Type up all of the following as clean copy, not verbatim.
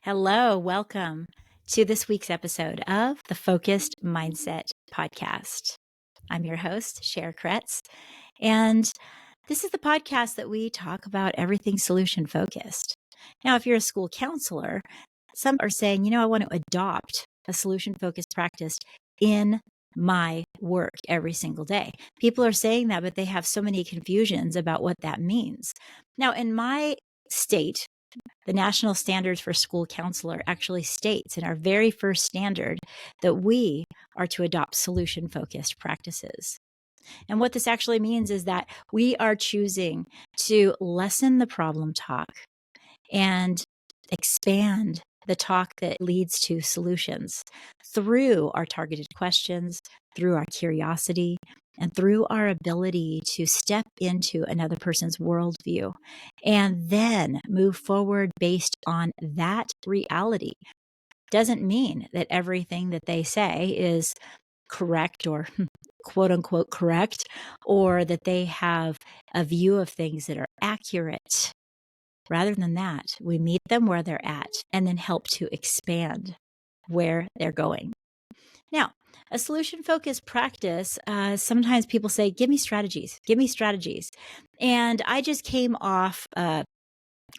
Hello, welcome to this week's episode of the Focused Mindset Podcast. I'm your host, Cher Kretz, and this is the podcast that we talk about everything solution focused. Now, if you're a school counselor, some are saying, I want to adopt a solution focused practice in my work every single day. People are saying that, but they have so many confusions about what that means. Now, in my state, the National Standards for School Counselor actually states in our very first standard that we are to adopt solution-focused practices. And what this actually means is that we are choosing to lessen the problem talk and expand the talk that leads to solutions through our targeted questions, through our curiosity, and through our ability to step into another person's worldview and then move forward based on that reality. Doesn't mean that everything that they say is correct or quote unquote correct, or that they have a view of things that are accurate. Rather than that, we meet them where they're at and then help to expand where they're going. Now, a solution-focused practice, sometimes people say, give me strategies. And I just came off a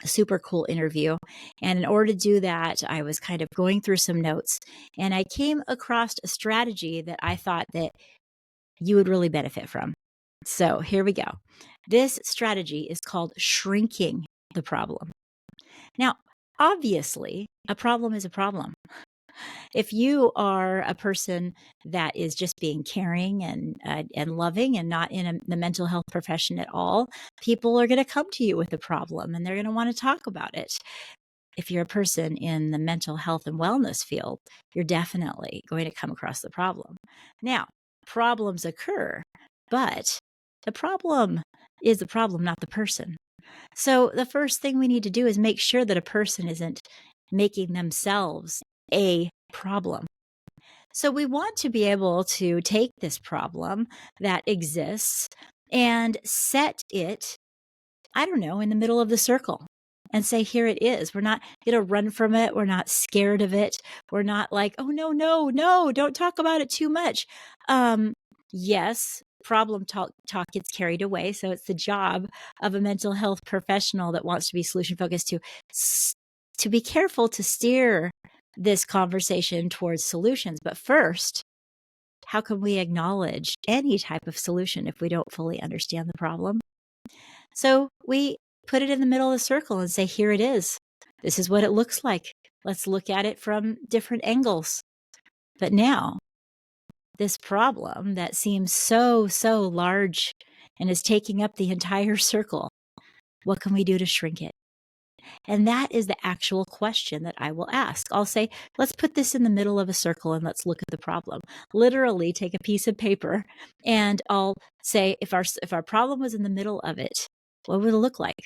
super cool interview. And in order to do that, I was kind of going through some notes and I came across a strategy that I thought that you would really benefit from. So here we go. This strategy is called shrinking the problem. Now, obviously, a problem is a problem. If you are a person that is just being caring and loving and not in the mental health profession at all, people are going to come to you with a problem and they're going to want to talk about it. If you're a person in the mental health and wellness field, you're definitely going to come across the problem. Now, problems occur, but the problem is the problem, not the person. So the first thing we need to do is make sure that a person isn't making themselves a problem. So we want to be able to take this problem that exists and set it, in the middle of the circle and say, here it is. We're not going to run from it. We're not scared of it. We're not like, oh, no, don't talk about it too much. Yes, problem talk gets carried away. So it's the job of a mental health professional that wants to be solution focused to be careful to steer this conversation towards solutions. But first, how can we acknowledge any type of solution if we don't fully understand the problem? So we put it in the middle of the circle and say, here it is. This is what it looks like. Let's look at it from different angles. But now, this problem that seems so large and is taking up the entire circle, what can we do to shrink it? And that is the actual question that I will ask. I'll say, let's put this in the middle of a circle and let's look at the problem. Literally take a piece of paper and I'll say, if our problem was in the middle of it, what would it look like?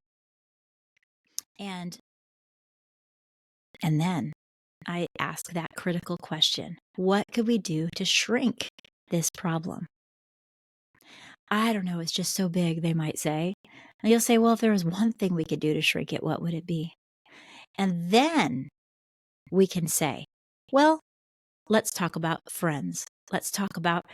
And then I ask that critical question. What could we do to shrink this problem? I don't know, it's just so big, they might say. And you'll say, well, if there was one thing we could do to shrink it, what would it be? And then we can say, well, let's talk about friends. Let's talk about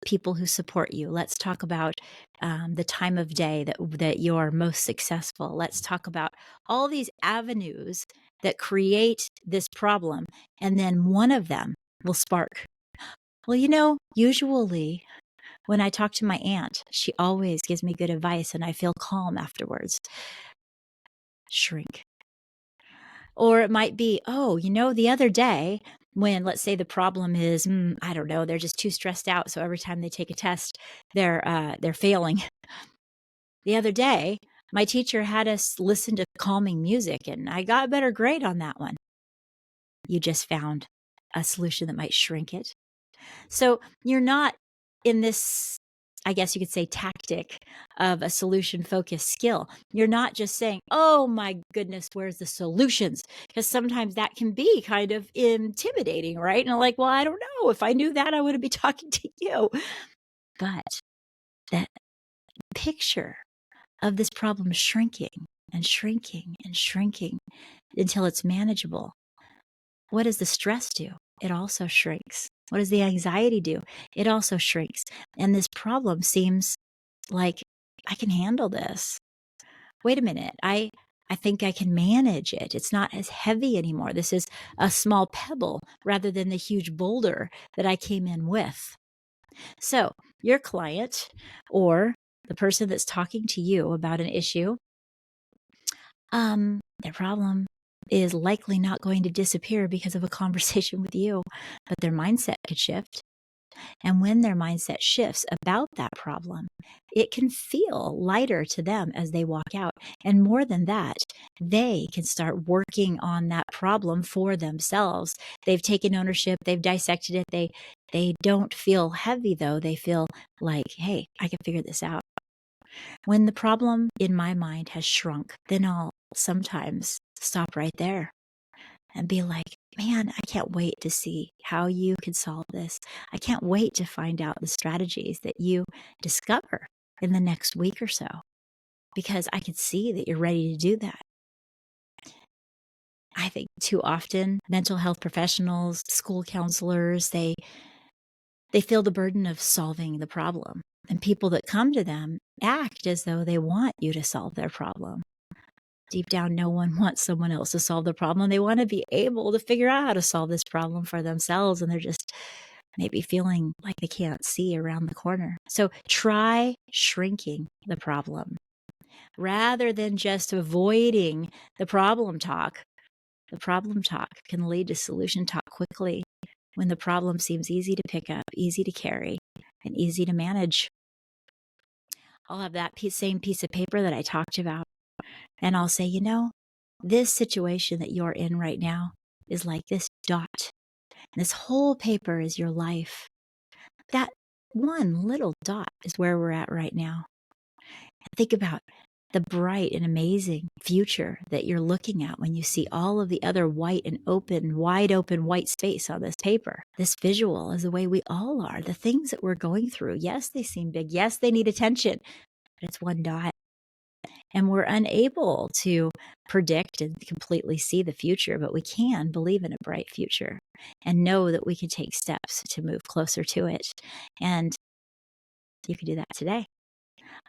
people who support you. Let's talk about the time of day that you're most successful. Let's talk about all these avenues that create this problem. And then one of them will spark. Well, usually when I talk to my aunt, she always gives me good advice and I feel calm afterwards. Shrink. Or it might be, the other day when, let's say the problem is, I don't know, they're just too stressed out. So every time they take a test, they're failing. The other day, my teacher had us listen to calming music and I got a better grade on that one. You just found a solution that might shrink it. So you're not in this, I guess you could say, tactic of a solution-focused skill. You're not just saying, oh my goodness, where's the solutions? Because sometimes that can be kind of intimidating, right? And like, well, I don't know. If I knew that, I wouldn't be talking to you. But that picture of this problem shrinking and shrinking and shrinking until it's manageable. What does the stress do? It also shrinks. What does the anxiety do? It also shrinks. And this problem seems like, I can handle this. Wait a minute. I think I can manage it. It's not as heavy anymore. This is a small pebble rather than the huge boulder that I came in with. So your client or the person that's talking to you about an issue, their problem is likely not going to disappear because of a conversation with you, but their mindset could shift. And when their mindset shifts about that problem, it can feel lighter to them as they walk out. And more than that, they can start working on that problem for themselves. They've taken ownership, they've dissected it. They don't feel heavy though. They feel like, hey, I can figure this out. When the problem in my mind has shrunk, then I'll sometimes stop right there and be like, man, I can't wait to see how you can solve this. I can't wait to find out the strategies that you discover in the next week or so, because I can see that you're ready to do that. I think too often mental health professionals, school counselors, they feel the burden of solving the problem. And people that come to them act as though they want you to solve their problem. Deep down, no one wants someone else to solve the problem. They want to be able to figure out how to solve this problem for themselves. And they're just maybe feeling like they can't see around the corner. So try shrinking the problem rather than just avoiding the problem talk. The problem talk can lead to solution talk quickly when the problem seems easy to pick up, easy to carry, and easy to manage. I'll have that same piece of paper that I talked about. And I'll say, this situation that you're in right now is like this dot. This whole paper is your life. That one little dot is where we're at right now. And think about the bright and amazing future that you're looking at when you see all of the other white and open, wide open white space on this paper. This visual is the way we all are. The things that we're going through, yes, they seem big. Yes, they need attention, but it's one dot. And we're unable to predict and completely see the future, but we can believe in a bright future and know that we can take steps to move closer to it. And you can do that today.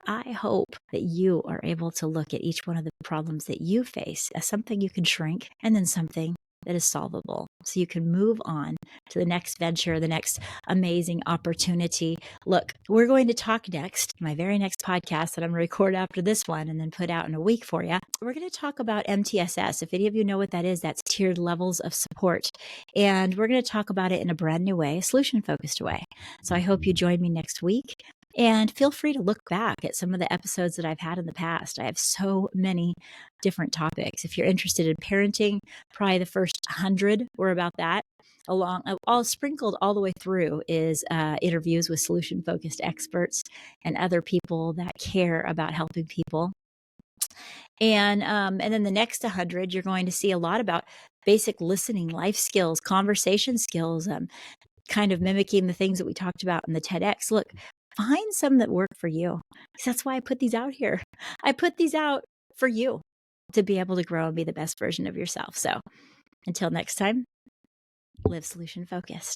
I hope that you are able to look at each one of the problems that you face as something you can shrink and then something that is solvable. So you can move on to the next venture, the next amazing opportunity. Look, we're going to talk next, my very next podcast that I'm going to record after this one and then put out in a week for you. We're going to talk about MTSS. If any of you know what that is, that's tiered levels of support. And we're going to talk about it in a brand new way, a solution-focused way. So I hope you join me next week. And feel free to look back at some of the episodes that I've had in the past. I have so many different topics. If you're interested in parenting, probably the first 100 were about that. All sprinkled all the way through is interviews with solution-focused experts and other people that care about helping people. And then the next 100, you're going to see a lot about basic listening, life skills, conversation skills, kind of mimicking the things that we talked about in the TEDx. Look, find some that work for you. Because that's why I put these out here. I put these out for you to be able to grow and be the best version of yourself. So until next time, live solution focused.